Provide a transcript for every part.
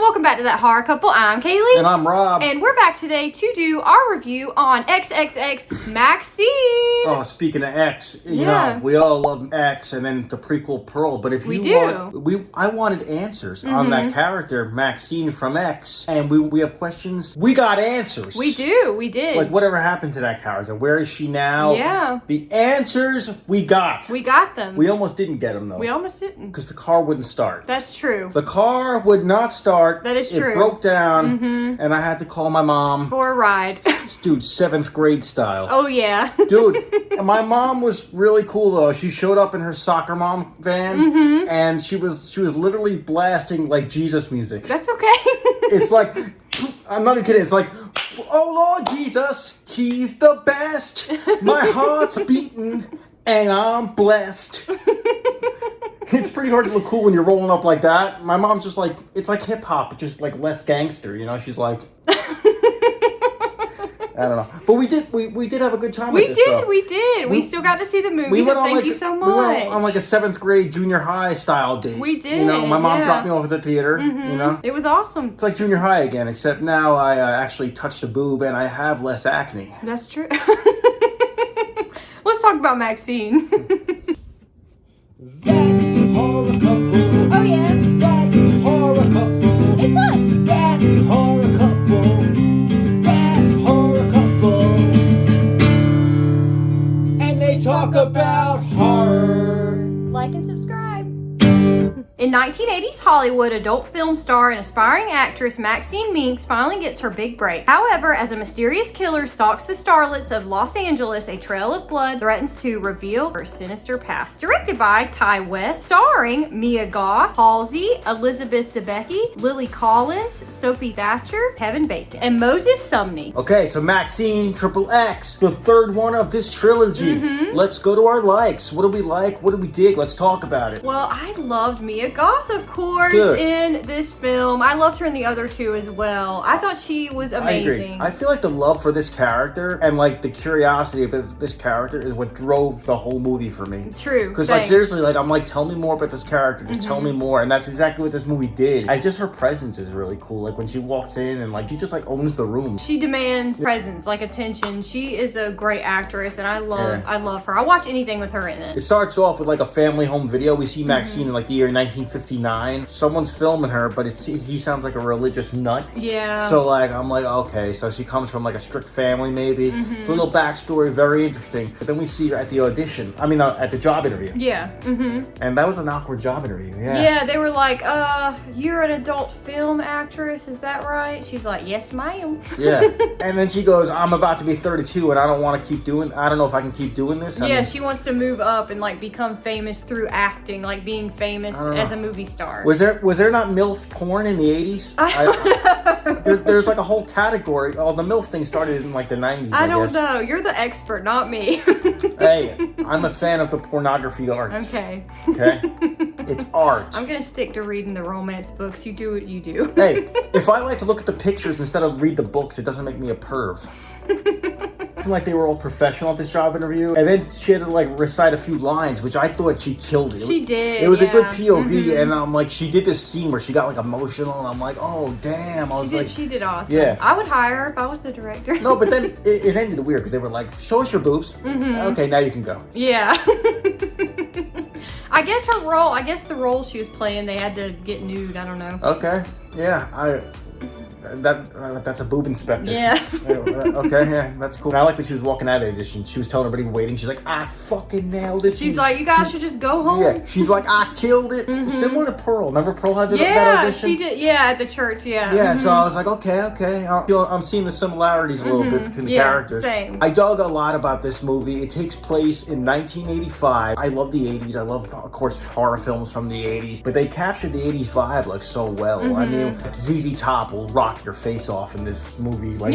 welcome back to That Horror Couple. I'm Kaylee. And I'm Rob. And we're back today to do our review on XXX Maxxxine. Oh, speaking of X, you know, we all love X and then the prequel Pearl, but if I wanted answers on that character, Maxxxine from X, and we have questions. We got answers. We did. Like, whatever happened to that character? Where is she now? Yeah. The answers we got. We got them. We almost didn't get them, though. We almost didn't. Because the car wouldn't start. That's true. The car would not start. That is true. It broke down, and I had to call my mom. For a ride. Dude, 7th grade style. Oh, yeah. Dude, my mom was really cool, though. She showed up in her soccer mom van, and she was literally blasting, like, Jesus music. That's okay. It's like, I'm not even kidding, it's like, oh, Lord Jesus, he's the best. My heart's beating, and I'm blessed. It's pretty hard to look cool when you're rolling up like that. My mom's just like, it's like hip-hop, just like less gangster, you know? She's like... I don't know. But we did have a good time with this, though. We did. We still got to see the movie, thank you so much. We went on like a 7th grade junior high style date. We did. You know, my mom dropped me off at the theater, you know? It was awesome. It's like junior high again, except now I actually touched a boob and I have less acne. That's true. Let's talk about Maxxxine. That horror couple. Oh, yeah. That horror couple. It's us. That horror couple. That horror couple. And they talk about horror. Like and subscribe. In 1980s Hollywood, adult film star and aspiring actress Maxxxine Minx finally gets her big break. However, as a mysterious killer stalks the starlets of Los Angeles, a trail of blood threatens to reveal her sinister past. Directed by Ty West, starring Mia Goth, Halsey, Elizabeth Debicki, Lily Collins, Sophie Thatcher, Kevin Bacon, and Moses Sumney. Okay, so Maxxxine XXX, the third one of this trilogy. Let's go to our likes. What do we like? What do we dig? Let's talk about it. Well, I loved Mia Goth, of course, Good. in this film. I loved her in the other two as well. I thought she was amazing. I agree. I feel like the love for this character and like the curiosity of this character is what drove the whole movie for me. True. Because like seriously, like I'm like, tell me more about this character. Just tell me more, and that's exactly what this movie did. Just her presence is really cool. Like when she walks in and like she just like owns the room. She demands presence, like attention. She is a great actress, and I love her. I watch anything with her in it. It starts off with like a family home video. We see Maxxxine in like the year 1959. Someone's filming her, but he sounds like a religious nut. Yeah. So like I'm like, okay, so she comes from like a strict family maybe. It's a little backstory, very interesting. But then we see her at the audition. I mean, at the job interview. Yeah. And that was an awkward job interview. Yeah. Yeah, they were like, you're an adult film actress, is that right? She's like, yes, ma'am. Yeah. And then she goes, I'm about to be 32 and I don't want to keep doing, I don't know if I can keep doing this. Yeah, she wants to move up and like become famous through acting, like being famous as a movie star. Was there not MILF porn in the 80s? There's like a whole category. Oh, the MILF thing started in like the 90s, I don't guess. know. You're the expert, not me. Hey, I'm a fan of the pornography arts. Okay. Okay? It's art. I'm gonna stick to reading the romance books. You do what you do. Hey, if I like to look at the pictures instead of read the books, it doesn't make me a perv. It seemed like they were all professional at this job interview. And then she had to like recite a few lines, which I thought she killed it. She did. It was a good POV, and I'm like, she did this scene where she got like emotional, and I'm like, oh damn. She did awesome. Yeah. I would hire her if I was the director. No, but then it ended weird because they were like, show us your boobs. Okay, now you can go. Yeah. I guess the role she was playing, they had to get nude. I don't know. Okay. Yeah, that's a boob inspector. Yeah. Okay, yeah, that's cool. And I like when she was walking out of the audition. She was telling everybody waiting. She's like, I fucking nailed it. She's like, you guys should just go home. Yeah. She's like, I killed it. Similar to Pearl. Remember Pearl had that audition? Yeah, she did. Yeah, at the church. Yeah. Yeah. So I was like, okay. I'm seeing the similarities a little bit between the characters. Same. I dug a lot about this movie. It takes place in 1985. I love the 80s. I love, of course, horror films from the 80s. But they captured the 80s vibe like so well. I mean, ZZ Top will rock rock your face off in this movie. Like,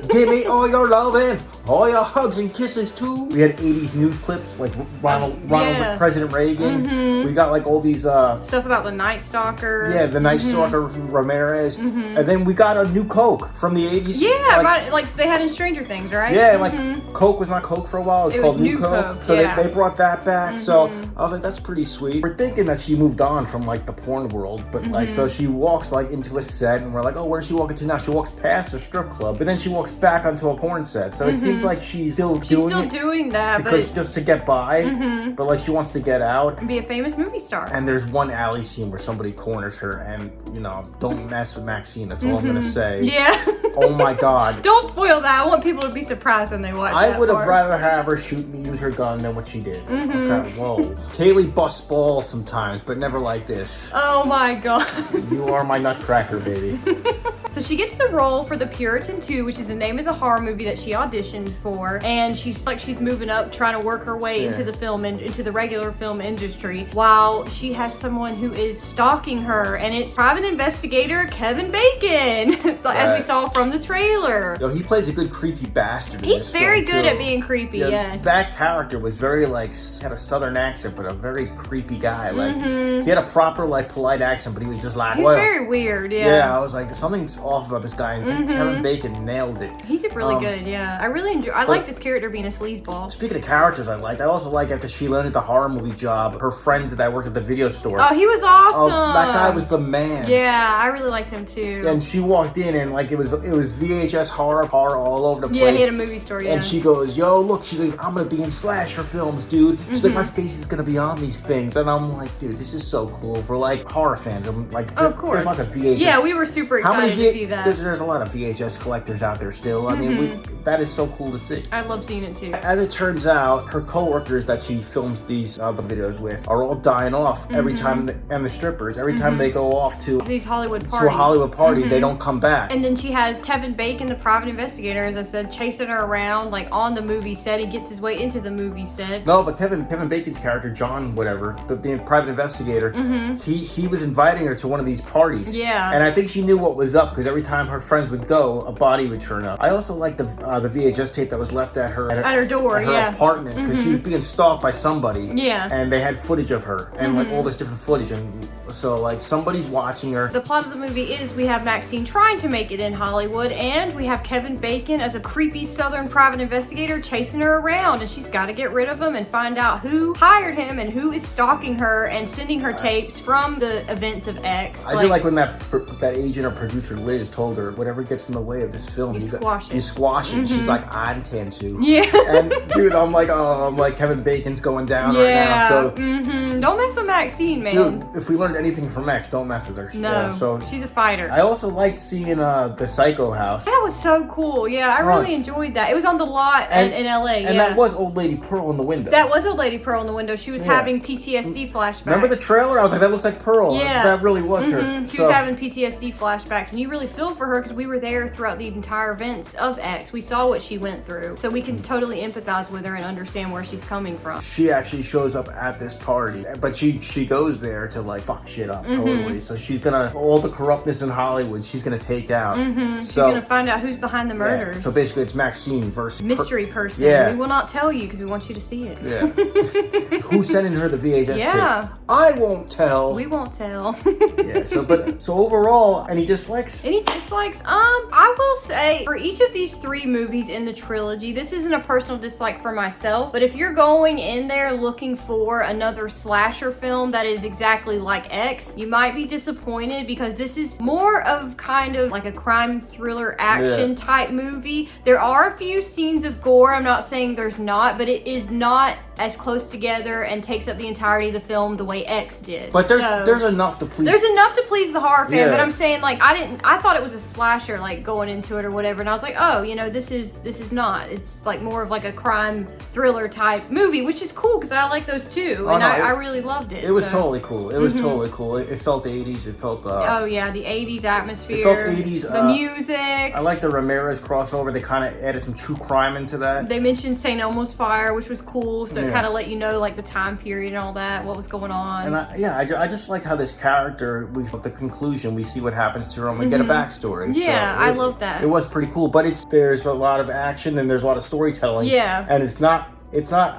give me all your loving, all your hugs and kisses too. We had 80s news clips like Ronald President Reagan. We got like all these stuff about the Night Stalker. Yeah, the Night Stalker Ramirez. And then we got a new Coke from the 80s. Yeah, like they had in Stranger Things, right? Yeah, like Coke was not Coke for a while. It was called New Coke. So they brought that back. So I was like, that's pretty sweet. We're thinking that she moved on from like the porn world, but like, so she walks like into a set and we're like, oh, where's she walking to now? She walks past the strip club, but then she walks back onto a porn set. So it seems like she's still doing that because just to get by, but like she wants to get out and be a famous movie star. And there's one alley scene where somebody corners her, and don't mess with Maxxxine. That's all I'm gonna say. Yeah. Oh my God. Don't spoil that. I want people to be surprised when they watch. I would have rather have her shoot and use her gun than what she did. Okay, whoa. Kaylee busts balls sometimes, but never like this. Oh my God. You are my nutcracker, baby. So she gets the role for The Puritan 2, which is the name of the horror movie that she auditioned for, and she's moving up, trying to work her way into the film and into the regular film industry, while she has someone who is stalking her, and it's private investigator Kevin Bacon, as we saw from the trailer. Yo, he plays a good creepy bastard. He's very good at being creepy. Yes. That character was very had a southern accent, but a very creepy guy. Like he had a proper polite accent, but he was just like, he's very weird. Yeah, I was like, something's off about this guy, and Kevin Bacon nailed it. He did really good. Yeah, I really enjoy. I like this character being a sleazeball. Speaking of characters, I also like after she landed the horror movie job, her friend that worked at the video store. Oh, he was awesome. Oh, that guy was the man. Yeah, I really liked him too. And she walked in and it was VHS horror all over the place. Yeah, he had a movie store. Yeah. And she goes, yo, look, she's like, I'm gonna be in slasher films, dude. She's like, my face is gonna be on these things, and I'm like, dude, this is so cool for horror fans. I'm like, of course. There's lots of VHS. Yeah, we were super excited to see that. There's a lot of VHS collectors out there still. I mean, that is so cool to see. I love seeing it too. As it turns out, her coworkers that she films these other videos with are all dying off every time, and the strippers, every time they go off to these Hollywood parties. To a Hollywood party, they don't come back. And then she has Kevin Bacon, the private investigator, as I said, chasing her around on the movie set. He gets his way into the movie set. No, but Kevin Bacon's character, John, whatever, being a private investigator, he was inviting her to one of these parties. Yeah. And I think she knew what was up because every time her friends would go, a body would turn up. I also like the VHS tape that was left at her door, at her apartment, because she was being stalked by somebody. Yeah. And they had footage of her and all this different footage, and so somebody's watching her. The plot of the movie is we have Maxxxine trying to make it in Hollywood, and we have Kevin Bacon as a creepy southern private investigator chasing her around, and she's got to get rid of him and find out who hired him and who is stalking her and sending her tapes from the events of X. I do like when that agent or producer Liz told her, whatever gets in the way of this film, you squash it. You squash it. She's like, I intend to. Yeah. And dude, I'm like Kevin Bacon's going down right now. So don't mess with Maxxxine, man. Dude, if we learned anything from X, don't mess with her. No, so she's a fighter. I also liked seeing the Psycho house. That was so cool. Yeah, I really enjoyed that. It was on the lot in LA. And that was Old Lady Pearl in the window. That was Old Lady Pearl in the window. She was having PTSD flashbacks. Remember the trailer? I was like, that looks like Pearl. Yeah. That really was her. She was having PTSD flashbacks, and you really feel for her because we were there throughout the entire events of X. We saw what she went through, so we can totally empathize with her and understand where she's coming from. She actually shows up at this party, but she goes there to fuck shit up totally. So she's gonna, all the corruptness in Hollywood, she's gonna take out. She's gonna find out who's behind the murders. Yeah. So basically, it's Maxxxine versus mystery person. Yeah. We will not tell you because we want you to see it. Yeah. Who's sending her the VHS tape? I won't tell. We won't tell. Yeah. So overall, any dislikes? Any dislikes? I will say for each of these 3 movies in the trilogy, this isn't a personal dislike for myself, but if you're going in there looking for another slasher film that is exactly like X, you might be disappointed because this is more of kind of like a crime thriller action type movie. There are a few scenes of gore. I'm not saying there's not, but it is not as close together and takes up the entirety of the film the way X did. But there's enough to please. There's enough to please the horror fan, but I'm saying I thought it was a slasher going into it or whatever, and I was like, oh, this is not. It's more of a crime thriller type movie, which is cool because I like those too, I really loved it. It was totally cool. It was totally cool. It felt 80s. It felt oh yeah, the 80s atmosphere. It felt 80s. The music. I like the Ramirez crossover. They kind of added some true crime into that. They mentioned St. Elmo's Fire, which was cool. So kind of let you know like the time period and all that, what was going on. And I just like how this character, the conclusion, we see what happens to her and we get a backstory. Yeah, so I love that. It was pretty cool, but there's a lot of action and there's a lot of storytelling. Yeah. And it's not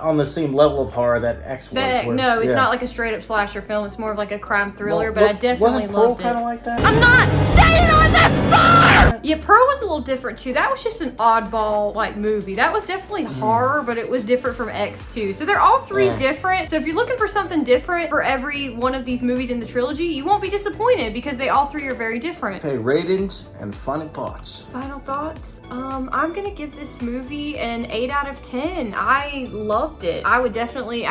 on the same level of horror that X was. No, it's not like a straight up slasher film. It's more of like a crime thriller, but I definitely wasn't Pearl loved it. kind of like that? I'm not staying on this farm! Yeah, Pearl was a little different too. That was just an oddball like movie. That was definitely horror, but it was different from X too. So they're all three different. So if you're looking for something different for every one of these movies in the trilogy, you won't be disappointed because they all three are very different. Okay, ratings and final thoughts. Final thoughts? I'm gonna give this movie an 8 out of 10. I loved it. I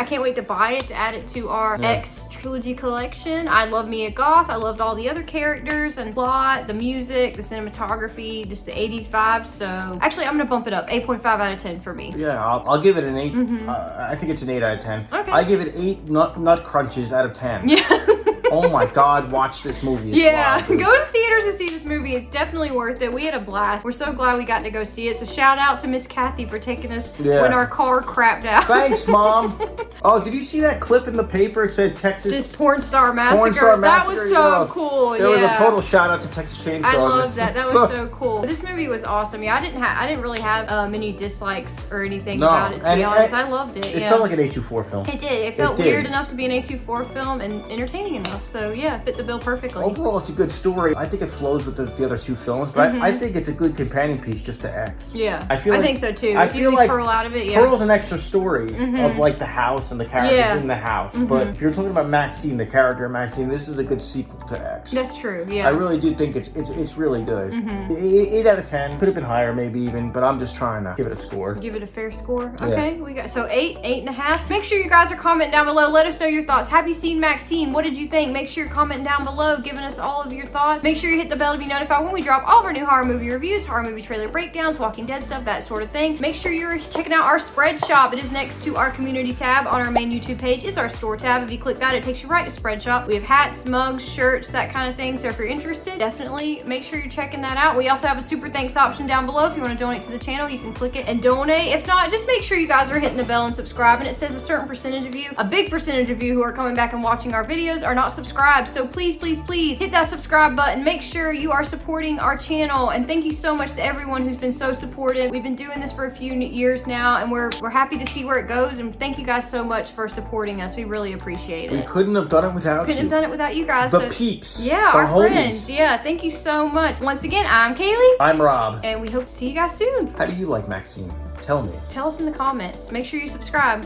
can't wait to buy it, to add it to our X trilogy collection. I love Mia Goth. I loved all the other characters and plot, the music, the cinematography, just the 80s vibes. So actually, I'm gonna bump it up. 8.5 out of 10 for me. Yeah, I'll give it an 8. I think it's an 8 out of 10. Okay. I give it 8 nut crunches out of 10. Yeah. Oh my God, watch this movie. It's wild, dude. Go to theaters to see this movie. It's definitely worth it. We had a blast. We're so glad we got to go see it. So shout out to Miss Kathy for taking us when our car crapped out. Thanks, Mom. Oh, did you see that clip in the paper? It said Texas. This porn star massacre. That was so cool. There was a total shout out to Texas Chainsaw. I love that. That was so cool. This movie was awesome. Yeah, I didn't really have many dislikes or anything about it. To be honest, I loved it. It felt like an A24 film. It did. It felt weird enough to be an A24 film and entertaining enough. So yeah, fit the bill perfectly. Overall, it's a good story. I think it flows with the other two films, but I think it's a good companion piece just to X. Yeah, I think so too. I feel like Pearl out of it, Pearl's an extra story of like the house and the characters in the house. But if you're talking about Maxxxine, the character of Maxxxine, this is a good sequel to X. That's true. Yeah, I really do think it's really good. 8 out of 10. Could have been higher, maybe even, but I'm just trying to give it a score. Give it a fair score. Okay, we got 8, 8.5. Make sure you guys are commenting down below. Let us know your thoughts. Have you seen Maxxxine? What did you think? Make sure you're commenting down below, giving us all of your thoughts. Make sure you hit the bell to be notified when we drop all of our new horror movie reviews, horror movie trailer breakdowns, Walking Dead stuff, that sort of thing. Make sure you're checking out our spread shop. It is next to our community tab on our main YouTube page. It's our store tab. If you click that, it takes you right to spread shop. We have hats, mugs, shirts, that kind of thing. So if you're interested, definitely make sure you're checking that out. We also have a super thanks option down below. If you want to donate to the channel, you can click it and donate. If not, just make sure you guys are hitting the bell and subscribing. It says a certain percentage of you, a big percentage of you who are coming back and watching our videos are not subscribed. So please, please, please hit that subscribe button. Make sure you are supporting our channel. And thank you so much to everyone who's been so supportive. We've been doing this for a few years now, and we're happy to see where it goes. And thank you guys so much for supporting us. We really appreciate it. We couldn't have done it without you. Couldn't have done it without you guys. The peeps. Yeah, our homies. friends. Yeah, thank you so much. Once again, I'm Kaylee. I'm Rob. And we hope to see you guys soon. How do you like Maxxxine? Tell me. Tell us in the comments. Make sure you subscribe.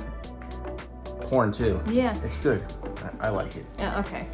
Porn too. Yeah. It's good. I like it. Okay.